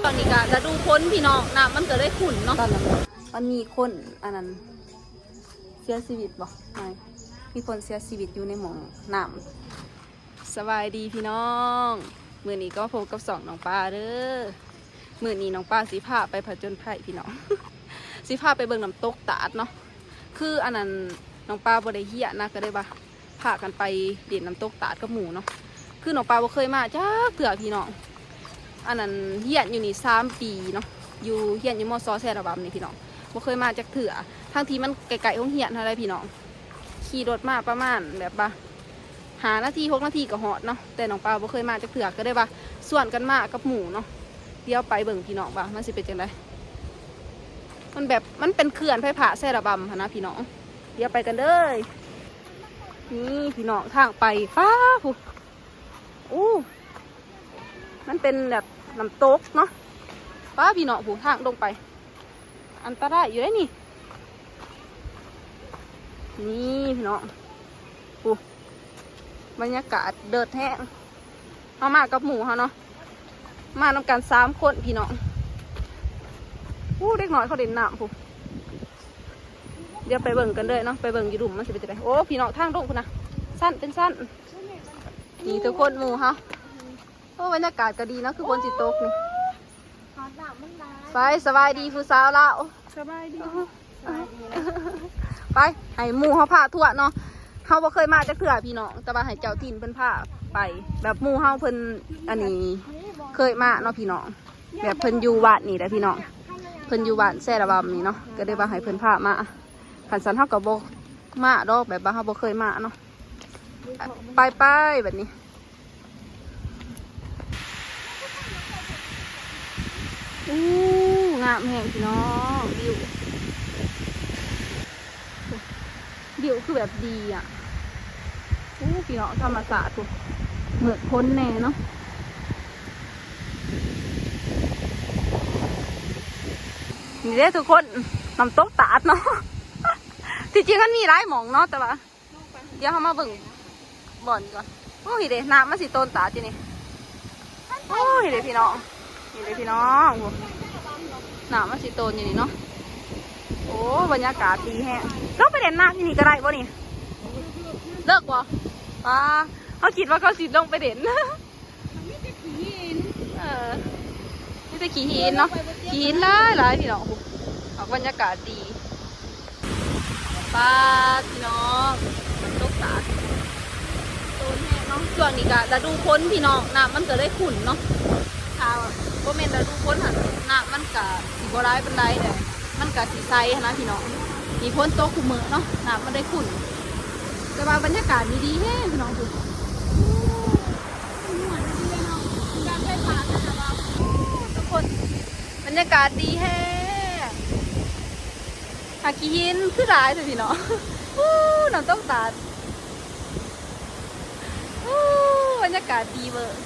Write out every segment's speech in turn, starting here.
ตอนนี้ก็จะดูพ้นพี่น้องน้ำมันก็ได้ขุ่นเนาะตอนนั้นมันมีคนอันนั้นเสียชีวิตบ่ไม่มีคนเสียชีวิตอยู่ในหม่องน้ำสบายดีพี่น้องมื้อนี้ก็พบกับสองน้องปลาเด้อมื้อนี้น้องปลาสิพาไปผจญภัยพี่น้อง สิพาไปเบิ่งน้ำตกตาดเนาะคืออันนั้นน้องปลาบ่ได้เหี้ยนะก็ได้บ่พากันไปเด่นน้ำตกตาดกับหมู่เนาะคือน้องปลาบ่เคยมาจ้าเถื่อพี่น้องอันนั้นเฮียนอยู่นี่3 ปีเนาะอยู่เฮียนอยู่ม.ซ.แซ่ระบำนี่พี่น้องบ่เคยมาจากเถื่อทั้งที่มันไกลๆของเฮียนอะไรพี่น้องขี่รถมาประมาณแบบว่า5 นาที 6 นาทีก็ฮอดเนาะแต่น้องปลาบ่เคยมาจากเถื่อก็ได้ว่าส่วนกันมากับหมู่เนาะเดี๋ยวไปเบิ่งพี่น้องว่ามันสิเป็นจังไดมันแบบมันเป็นเขื่อนไผ่ผาแซ่ระบำนะพี่น้องเดี๋ยวไปกันเลยนี่พี่น้องทางไปฟ้าผู้อู้มันเป็นแบบน้ำตกเนาะป้าพี่น้องผู้ทางลงไปอันตรายอยู่ได้นี่นี่พี่น้องผู้บรรยากาศเดือดแห้งเอามากับหมูเขาเนาะมานำกัน3 คนพี่น้องเด็กน้อยเขาเด่นน้ำผู้เดี๋ยวไปเบิ่งกันเลยเนาะไปเบิ่งอยู่ดุมมันสิเป็นจังไดโอ้พี่น้องทางลงคุณนะสั้นเป็นสั้นนี่ทุกคนหมูเขาบรรยากาศก็ดีนะคือบนจิตตกนี่ไปสบายดีผู้สาวละสบายดีไปให้หมูเขาพาทั่วเนาะเขาบ่เคยมาจากเถื่อพี่น้องแต่ว่าให้เจ้าถิ่นเพิ่นพาไปแบบหมูเขาเพิ่นอันนี้เคยมาเนาะพี่น้องแบบเพิ่นอยู่บ้านนี่แหละพี่น้องเพิ่นอยู่บ้านแซ่ระบำนี่เนาะก็ได้ว่าให้เพิ่นพามาขันสันเท่ากับโบมาดอกแบบว่าเขาบ่เคยมาเนาะไปแบบนี้งามแห่งพี่น้องวิวคือแบบดีอ่ะพี่น้องธรรมศาสตร์ถูกเหมือนพ้นแน่เนาะนี่เด้ทุกคนน้ำตกตาดเนาะ ที่จริงมันมีหลายหม่องเนาะแต่ว่าเดี๋ยวเขามาเบิ่งบ่อนก่อนโอ้ยเด้น้ำมันสิโตนตาจีนี่โอ้ยเด้พี่น้องนี่เด้พี่น้องน้ำมันสิโตนอยู่นี่เนาะโอ้บรรยากาศดีแฮะเราไปเด่นน้ำที่นี่ก็ได้ป่ะนี่เลิกป่ะป้าเขาคิดว่าเขาสิลงไปเด่นนี่จะขี่หินนี่จะขี่หินเนาะขี่หินหลายพี่น้องบรรยากาศดีป้าพี่น้องมันตกตาดโตนแห้งเนาะช่วงนี้ก็ฤดูฝนพี่น้องน้ำมันก็ได้ขุ่นเนาะถ้าโมเมนต์ฤดูฝนหันน้ำมันก็สีบัวร้ายเป็นไรเลยมันก็สีใสนะพี่น้องมีฝนตกคุมมือเนาะน้ำมันได้ขุ่นแต่ว่าบรรยากาศดีๆแห้งพี่น้องดูทุกคนบรรยากาศดีแห้งหาขี้หินคือร้ายเลยพี่น้องน้ำตกตาดบรรยากาศดีเวอร์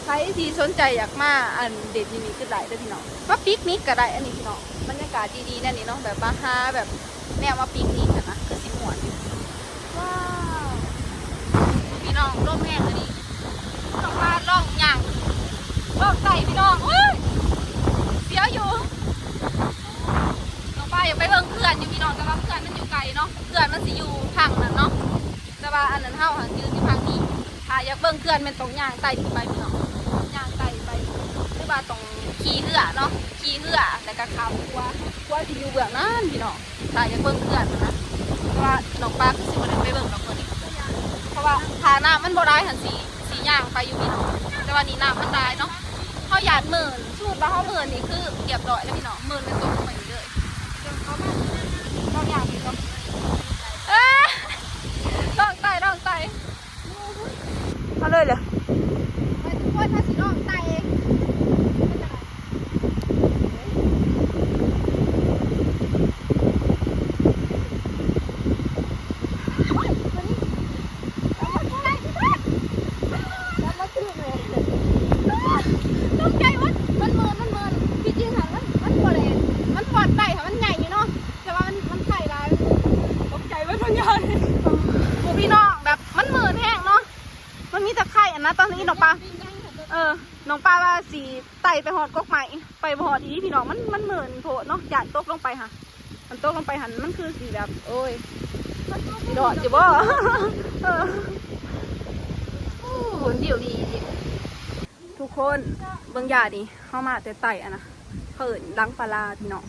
ใครที่สนใจอยากมาอันเด็ดนี่คือได้พี่น้องมาปิกนิกก็ได้อันนี้พี่น้องบรรยากาศดีๆนั่นนี่เนาะแบบมาหาแบบแนวมาปิกนิกนะคือสิหมวนว้าวพี่น้องร่มแห้งอันนี้ต้องมาล่องย่างล่องใส่พี่น้องเสียวอยู่น้องป้าอยากไปเบิ่งเขื่อนอยู่พี่น้องแต่ว่าเขื่อนมันอยู่ไกลเนาะเขื่อนมันสิอยู่ทางนั้นเนาะแต่ว่าอันนั้นเท่าหันยืนที่ทางนี้อยากเบิ่งเขื่อนเป็นตรงย่างไต่ขึ้นไปพี่น้องย่างไต่ไปหรือว่าตรงขี่เรือเนาะขี่เรือแต่กระขาวกลัวที่อยู่เบื้องนั้นพี่น้องอยากเบิ่งเขื่อนนะเพราะว่าน้องป้าคือสิบ่ได้ไปเบิ่งดอกคนนี้เพราะว่าทาน้ำมันบ่ได้หันสีย่างไปอยู่พี่น้องแต่ว่านี่น้ำมันได้เนาะเขาหยาดหมื่นสูตรว่าเขาหมื่นนี่คือเก็บร้อยแล้วพี่น้องหมื่นเป็นตัวของมันอยู่เลยต้องอย่างนี้ก็ลองไต่มาเลยเลยไปทุกคนถ้าสีลองไต่เองพี่น้องแบบมันเหมือนแห้งเนาะมันมีตะไคร่อันนะตอนนี้น้องปลา น้องป้าว่าสีไต่ไปหอดกกใหม่ไปหอดอีพี่น้องมันเหมือนโผล่เนาะหยาดตกลงไปค่ะมันตกลงไปหันมันคือสีแบบโอ้ยสีดอดจิบ่ผลเดี่ยวดีทุกคนเบิ่งยาดิเข้ามาแต่ไต่อะนะเผินล้างปลาพี่น้อง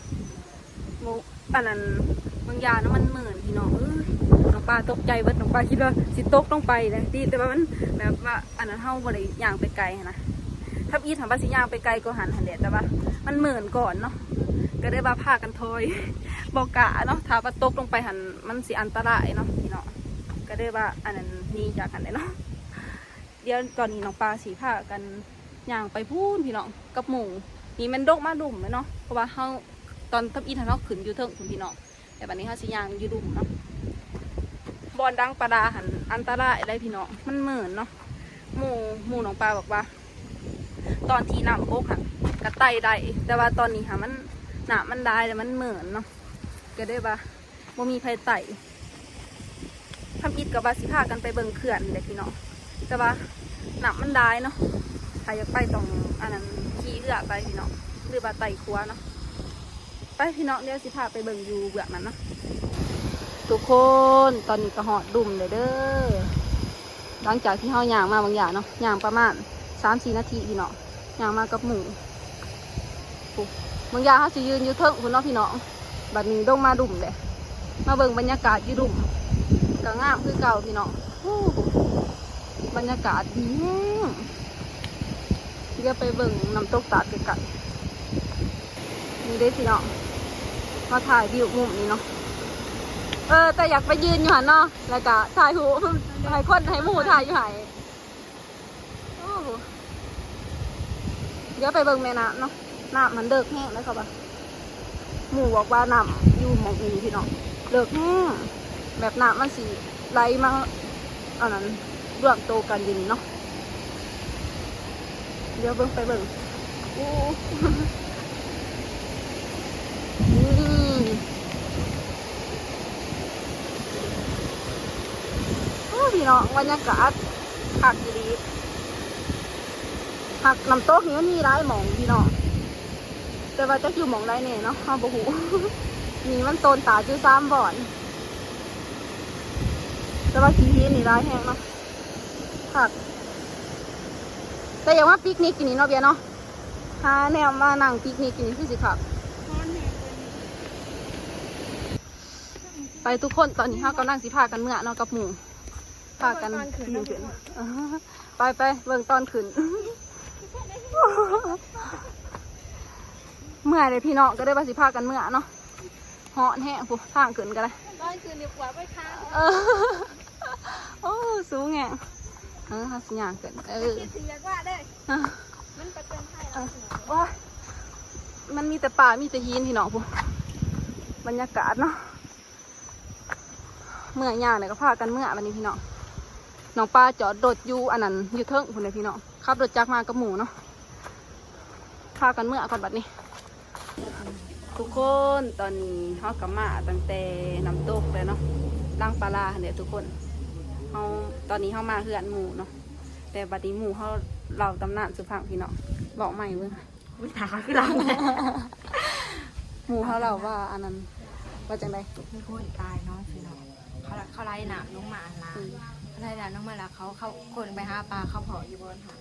อันนั้นเบิ่งยานะมันเหมือนพี่น้องน้องปลาตกใจเบิดน้องปลาคิดว่าสิตกลงไปเลยดีแต่ว่ามันแบบว่าอันนั้นเฮาบ่ได้ย่างไปไกลนะถ้าอีถามว่าสิย่างไปไกลก็หันแหละแต่ว่ามันเหมือนก่อนเนาะก็ได้ว่าพากันทอยบอกกะเนาะถ้าว่าตกลงไปหันมันสิอันตรายเนาะพี่น้องก็ได้ว่าอันนั้นนี่จากกันเลยเนาะเดี๋ยวตอนนี้น้องปลาสีพากันย่างไปพูนพี่น้องกับหมูนี่มันดกมาดุ่มเลยเนาะเพราะว่าเฮาตอนทับอีทางเฮาขึ้นอยู่เทิงคุณพี่น้องแต่บัดนี้เฮาสิย่างอยู่ดุ่มเนาะบอลดังปลาดาหันอันตรายอะไรพี่น้องมันเหมือนเนาะหมูน้องปลาบอกว่าตอนที่น้ำโคกค่ะกระไตได้แต่ว่าตอนนี้ค่ะมันหนามันได้แต่มันเหมือนเนาะก็ได้ว่าบ่มีไผไต่ทำอิดกับว่าสิพากันไปเบิ่งเขื่อนเลยพี่น้องแต่ว่าหนามันได้เนาะใครอยากไปตรงอันนั้นขี่เรือไปพี่น้องหรือว่าไต่ครัวเนาะไปพี่น้องเดี๋ยวสิพาไปเบิ่งอยู่เบื้องนั้นเนาะทุกคนตอนนี้ก็หอดดุ่มเลยเด้อหลังจากที่เฮาย่างมาบางอย่างเนาะย่างประมาณ3-4 นาทีพี่น้องย่างมากับหมูบางอย่างเขาสิยืนอยู่เทิงคุณเนาะพี่น้องบัดนี้ลงมาดุ่มเลยมาเบิ่งบรรยากาศอยู่ดุ่มก็งามคือเก่าพี่น้องบรรยากาศดีแห้งเดี๋ยวไปเบิ่งน้ำตกตาดไกลๆนี่เด้พี่น้องมาถ่ายวิวมุมนี้เนาะแต่อยากไปยืนอยู่หันเนาะแล้วก็ถ่ายหูให้คนให้หมูถ่ายอยู่หันเดี๋ยวไปเบิ่งแม่น้ำเนาะน้ำมันเลิกแห้งแล้วครับหมูบอกว่าน้ำอยู่หมองนี้พี่น้องเลิกแห้งแบบน้ำมันสีไหลมาอันนั้นรวมโตกันอยู่นี่เนาะเดี๋ยวเบิ่งไปเบิ่งพี่น้องบรรยากาศหักดีหักน้ำโต๊ะนี้มันมีร้ายหมองพี่น้องแต่ว่าจะอยู่หมองได้เนี่ยเนาะข้าวบะหูนี่มันโตนตาจุ3 บ่อนแต่ว่าขี้หินนี่ร้ายแห้งเนาะหักแต่อย่างว่าปิกนิกกินนี่เนาะเบียเนาะหาแนวมานั่งปิกนิกกินนี่คือสิครับไปทุกคนตอนนี้เขากำลังสิพากันเมื่อเนาะกับหมูพากันขึ้นไปเบิ่งตอนขึ้นเมื่อเลยพี่น้องก็ได้บาสิพากันเมื่อเนาะเหาะแห้งผู้ทางขึ้นกันเลยตอนขึ้นเดี๋ยวกว่าไปค้างโอ้สูงแง่หาสัญญาณขึ้นคิดอยากว่าได้มันประจันไทยว้ามันมีแต่ป่ามีแต่หินพี่น้องผู้บรรยากาศเนาะเมื่อย่างเนี่ยก็พากันเมื่อวันนี้พี่น้องน้องปลาจอดรถอยู่อันนั้นอยู่เทิงคนเลยพี่น้องขับรถจักรมากับหมูเนาะพากันเมื่อก่อนบัดนี้ทุกคนตอนนี้เขากลับมาตั้งแต่น้ำตกเลยเนาะล่างปลาเนี่ยทุกคนเขาตอนนี้เขามาเฮือนหมูเนาะแต่บัดนี้หมูเขาเราตำนานสุพังพี่น้องบอกใหม่เว้ยวิถาคือเราหมูเขาเราว่าอันนั้นว่าจังไดมีคนตายเนาะพี่น้องเขาไล่หนามน้องหมาล้างไล่หนามน้องมาแล้วเขาคนไปหาปลาเขาเผาอยู่บนถัง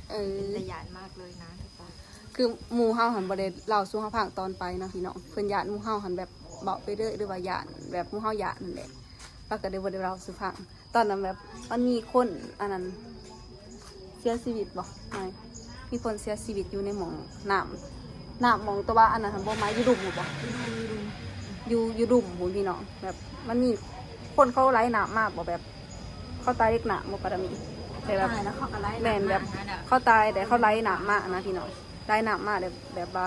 เป็นระยานมากเลยนะทุกคนคือหมูเฮาหันบริเวณเราสู้เฮาพังตอนไปเนาะพี่น้องเพื่อนยานหมูเฮาหันแบบเบาไปเรื่อยหรือว่ายานแบบหมูเฮายานนั่นแหละแล้วก็ได้บริเวณเราสู้พังตอนนั้นแบบมันมีคนอันนั้นเสียชีวิตบอกไม่มีคนเสียชีวิตอยู่ในหม่องน้ำหม่องตัวว่าอันนั้นทำบ่ไม้อยู่ดุ่มบอกอยู่ดุ่มหูพี่น้องแบบมันมีคนเขาไล่น้ำมากบอกแบบเขาตายเล็กหนาโมปรามีแต่แบบแมนแบบเขาตายแต่เขาไล่น้ำมากนะพี่น้องไล่น้ำมากแบบว่า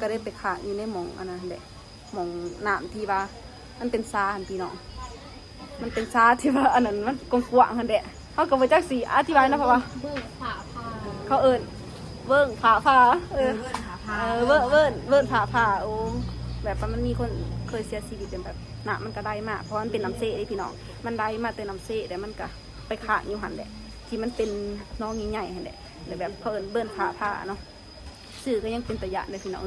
ก็ได้ไปขาอยู่ในหม่องอันนั้นแหละหม่องน้ำที่ว่ามันเป็นซาหันพี่น้องมันเป็นซาที่ว่าอันนั้นมันกว้างๆหันแหละเขาก็ไปจักสีอธิบายนะเพราะว่าเขาเอิญเบิ้งผาเบิ้งผาโอ้แบบมันมีคนเคยเสียชีวิตเป็นแบบน้ำมันก็ได้มากเพราะมันเป็นน้ำเซ่พี่น้องมันได้มาแต่น้ำเซ่แต่มันก็ไปขาดอยู่หันแหละที่มันเป็นน้องใหญ่ๆหันแหละ แต่แบบเพิ่นเบิ้นผ้าเนาะสื่อก็ยังเป็นตะยะเลยพี่น้อง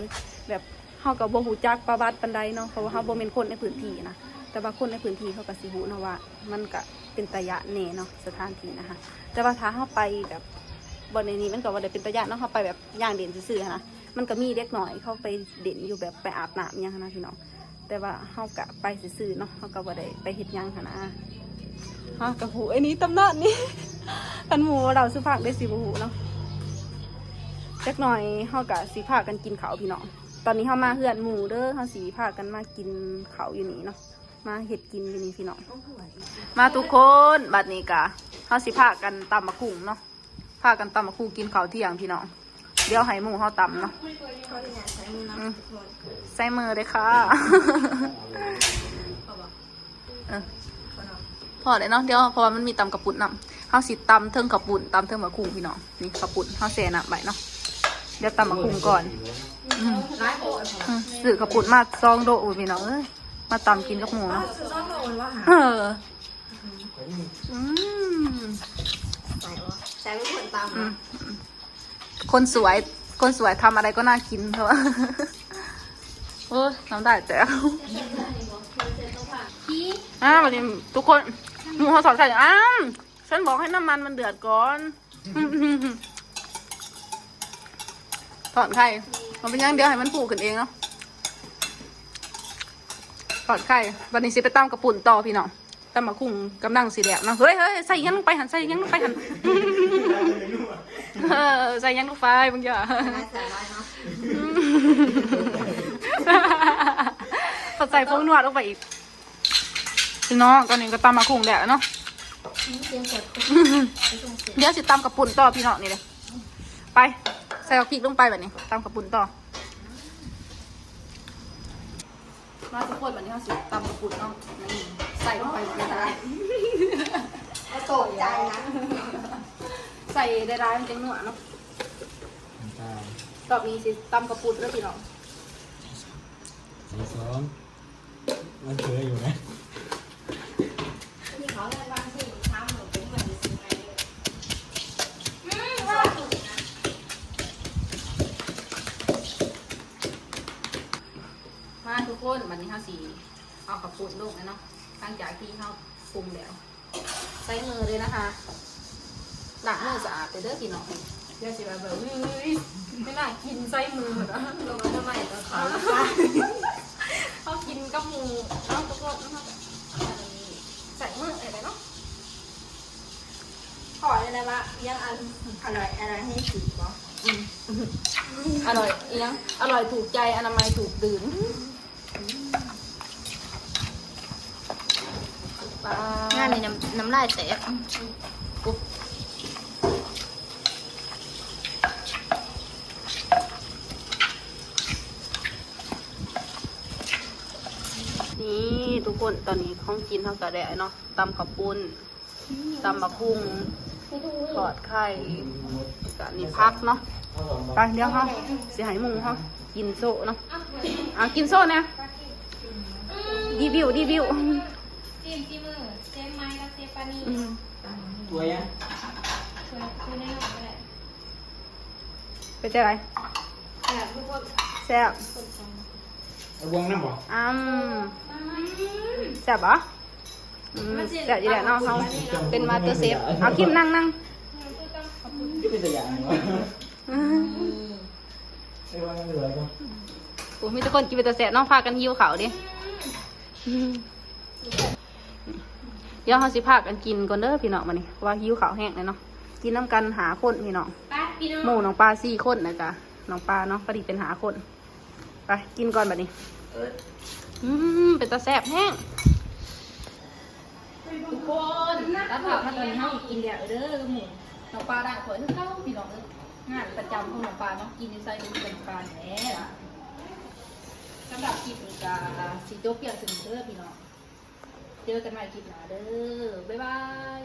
แบบเฮากับบ่ฮู้จักประวัติปานใดเนาะเพราะว่าเฮาบ่แม่นคนในพื้นที่นะแต่ว่าคนในพื้นที่เขาก็สิฮู้เนาะว่ามันก็เป็นตะยะแน่เนาะสถานที่นะคะแต่ว่าถ้าเฮาไปแบบบ่ในนี้มันก็บ่ได้เป็นตะยะเนาะเฮาไปแบบย่างเด่นซื่อๆนะมันก็มีเด็กหน่อยเขาไปเด่นอยู่แบบไปอาบน้ำอิหยังนะพี่น้องแต่ว่าเฮาก็ไปซื่อๆเนาะเฮาก็บ่ได้ไปเฮ็ดหยังหั่นนะเฮาก็ฮู้ไอ้นี้ตำนานนี่ คันหมูเราซื้อผักได้สิบ่ฮู้เนาะจักหน่อยเฮาก็สิพากันกินข้าวพี่น้องตอนนี้เฮามาเฮือนหมู่เด้อเฮาสิพากันมากินข้าวอยู่นี่เนาะมาเฮ็ดกินอยู่นี่พี่น้องมาทุกคนบัดนี้กะเฮาสิพากันตำมะกุ้งเนาะพากันตำมะกุ้งกินข้าวเที่ยงพี่น้องเดี๋ยวให้หมู่เฮาตำเนาะใส่มือเลยค่ะพอเลยเนาะเดี๋ยวเพราะว่ามันมีตำกระปุ่นนำเฮาสิตำเทิงกระปุ่นตำเทิงมะกุ้งพี่น้องนี่กระปุ่นเฮาแซ่น้ำไว้เนาะเดี๋ยวตำมะกุ้งก่อนซื้อกระปุ่นมาซองโดพี่น้องเอ้ยมาตำกินกับหมูเนาะใส่ไม่ควรตามคนสวยทำอะไรก็น่ากินเถอะโอ้ยน้ำได้แต่วันนี้ทุกคนหมูเขาสอนใส่ฉันบอกให้น้ำมันเดือดก่อนถอดไข่มันเป็นย่างเดียวให้มันผูกขึ้นเองเนาะถอดไข่วันนี้สิไปตำกระปุ่นต่อพี่น้องตำมะกุ้งกำลังสีแดงเนาะเฮ้ยใส่ยังลงไปหันใส่ยังลงไปหันใส่ยังลงไปบางอย่างเขาใส่พวกนวดลงไปอีกพี่น้องตอนนี้ก็ตำมะกุ้งแดดเนาะเดี๋ยวสิตำกระปุ่นต่อพี่น้องนี่เลยไปใส่พริกลงไปแบบนี้ตำกระปุ่นต่อมาทุกคนแบบนี้เขาสิตำกระปุ่นเนาะใส่ลงไปไม่ได้ตกใจนะใส่ได้ร้ายมันจะหนัวเนาะตอบนี้สิตำกระปุ่นแล้วพี่น้องมันเคยอยู่ไหมที่เขาเลยบางสิ่งทำหนูเป็นเหมือนสิ่งอะไรมาทุกคนวันนี้เขาสิเอากระปุ่นลงนะเนาะตั้งจากที่เขาปรุงแล้วใส่มือเลยนะคะหลักมือสะอาดไปเด้อพี่น้องเดี๋ยวสิแบบไม่น่ากินใส่มือเหรอลงมาทำไมตอนเขาเขากินกับหมูเอาทุกคนนะคะใส่มืออะไรเนาะขออะไรวะยังอร่อยอะไรให้สีบออร่อยยังอร่อยถูกใจอนามัยถูกดื่มงานนี้น้ำลายแตกนี่ทุกคนตอนนี้ของกินเท่ากับได้เนาะตำข้าวปุ้นตำมะกุ้งทอดไข่กับนี่พักเนาะไปเดี๋ยวเขาเสียหายมุงเขากินโซ่เนาะกินโซ่เนี่ยรีวิวเจมมือเจมไม้กับเจปานีตัวยังคือในหน่อยเลยเป็นอะไร แบบทุกคน แซ่บวงน้ำบ่แซ่บปะแซ่บอยู่แหละเนาะเขาเป็นมาสเตอร์เชฟเอาคิมนั่งที่เป็นตัวอย่างวะไอ้ว่าไม่เหลือก็โอ้มีทุกคนกินเป็นตัวแซ่บน้องพากันหิวเขาดิเดี๋ยวเขาสิพากันกินก่อนเด้อพี่น้องมานี่ว่าหิวเขาแห้งเลยเนาะกินน้ำกันหาคนพี่น้องหมู่น้องปลา4 คนนะจ๊ะน้องปลาเนาะพอดีเป็นหาคนไปกินก่อนแบบนี้เป็นตาแซ่บแห้งทุกคนตัดผักมาตอนนี้เขากินเดี๋ยวเด้อหมูน้องปลาด่างสวยทุกเท่าพี่น้องงานประจำของน้องปลาเนาะกินในไส้เป็นปลาแหน่ละสำหรับคลิปนี้ก็สิโจ๊กเปียกถึงเด้อพี่น้องเจอกันใหม่คลิปหน้าเด้อบ๊ายบาย